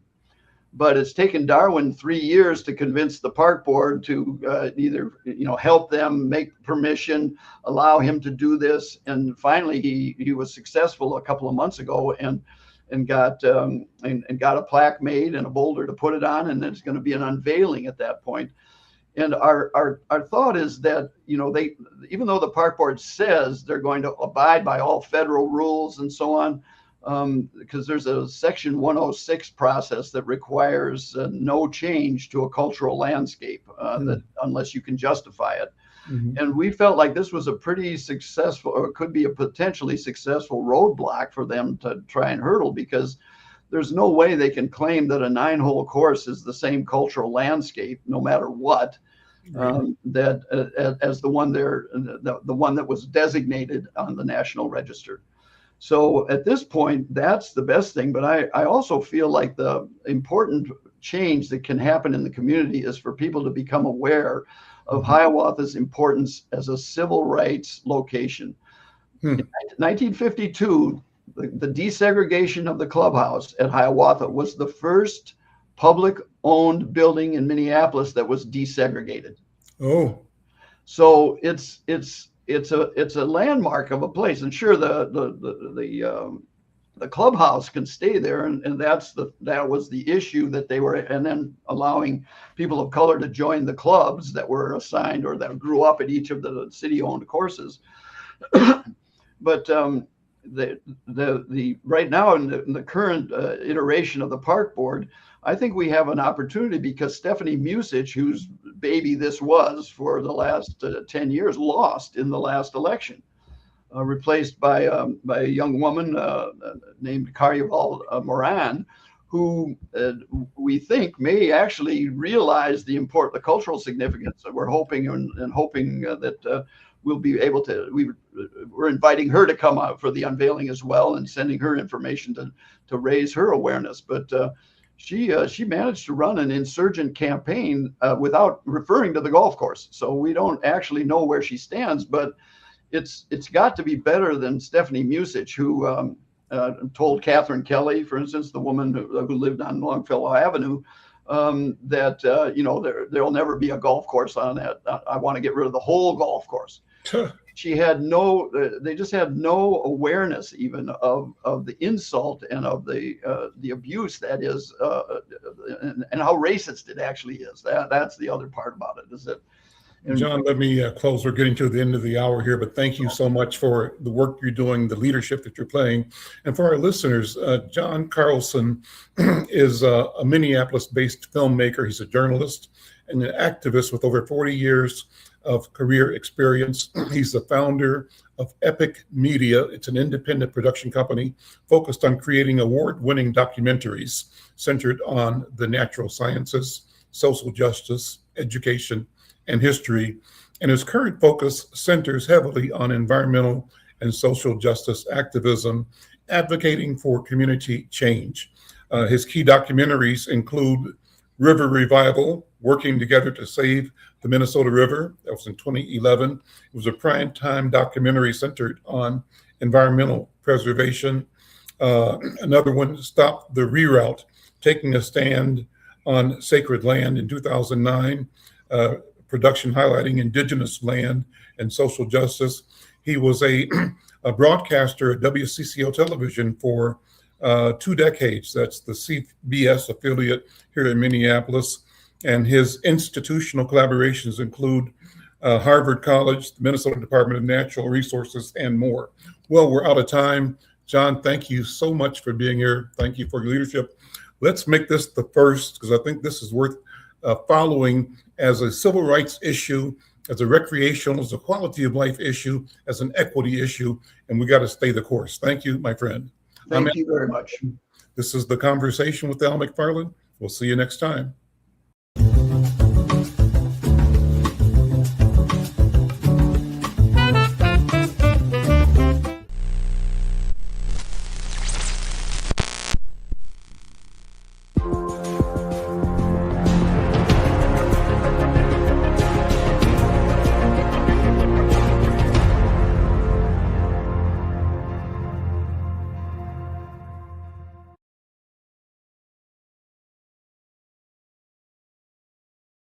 But it's taken Darwin 3 years to convince the park board to either help them make permission, allow him to do this, and finally he was successful a couple of months ago and got a plaque made and a boulder to put it on, and there's going to be an unveiling at that point. And our thought is that they, even though the park board says they're going to abide by all federal rules and so on, because there's a Section 106 process that requires no change to a cultural landscape that unless you can justify it. Mm-hmm. And we felt like this was a pretty successful, or could be a potentially successful roadblock for them to try and hurdle, because there's no way they can claim that a 9-hole course is the same cultural landscape, no matter what, as the one the one that was designated on the National Register. So at this point, that's the best thing. But I also feel like the important change that can happen in the community is for people to become aware of Hiawatha's importance as a civil rights location. In 1952, the desegregation of the clubhouse at Hiawatha was the first public-owned building in Minneapolis that was desegregated. Oh, so it's a landmark of a place, and sure, the clubhouse can stay there, and that was the issue that they were, and then allowing people of color to join the clubs that were assigned or that grew up at each of the city-owned courses. But the right now in the current iteration of the park board, I think we have an opportunity, because Stephanie Musich, whose baby this was for the last 10 years, lost in the last election, replaced by a young woman named Carnival Moran, who we think may actually realize the cultural significance that we're hoping that we'll be able to. We're inviting her to come out for the unveiling as well, and sending her information to raise her awareness. But she managed to run an insurgent campaign without referring to the golf course. So we don't actually know where she stands, but it's got to be better than Stephanie Musich, who told Catherine Kelly, for instance, the woman who lived on Longfellow Avenue, that there'll never be a golf course on that. I want to get rid of the whole golf course. They just had no awareness even of the insult and of the abuse that is, and how racist it actually is. That's the other part about it, is that. John, let me close. We're getting to the end of the hour here, but thank you so much for the work you're doing, the leadership that you're playing. And for our listeners, John Carlson is a Minneapolis-based filmmaker. He's a journalist and an activist with over 40 years of career experience. He's the founder of Epic Media. It's an independent production company focused on creating award-winning documentaries centered on the natural sciences, social justice, education, and history. And his current focus centers heavily on environmental and social justice activism, advocating for community change. His key documentaries include River Revival, Working Together to Save the Minnesota River. That was in 2011. It was a primetime documentary centered on environmental preservation. Another one, Stop the Reroute, Taking a Stand on Sacred Land, in 2009. Production highlighting indigenous land and social justice. He was a broadcaster at WCCO television for 2 decades. That's the CBS affiliate here in Minneapolis. And his institutional collaborations include Harvard College, the Minnesota Department of Natural Resources, and more. Well, we're out of time. John, thank you so much for being here. Thank you for your leadership. Let's make this the first, because I think this is worth following as a civil rights issue, as a recreational, as a quality of life issue, as an equity issue, and we got to stay the course. Thank you, my friend. Thank you very much. This is The Conversation with Al McFarlane. We'll see you next time.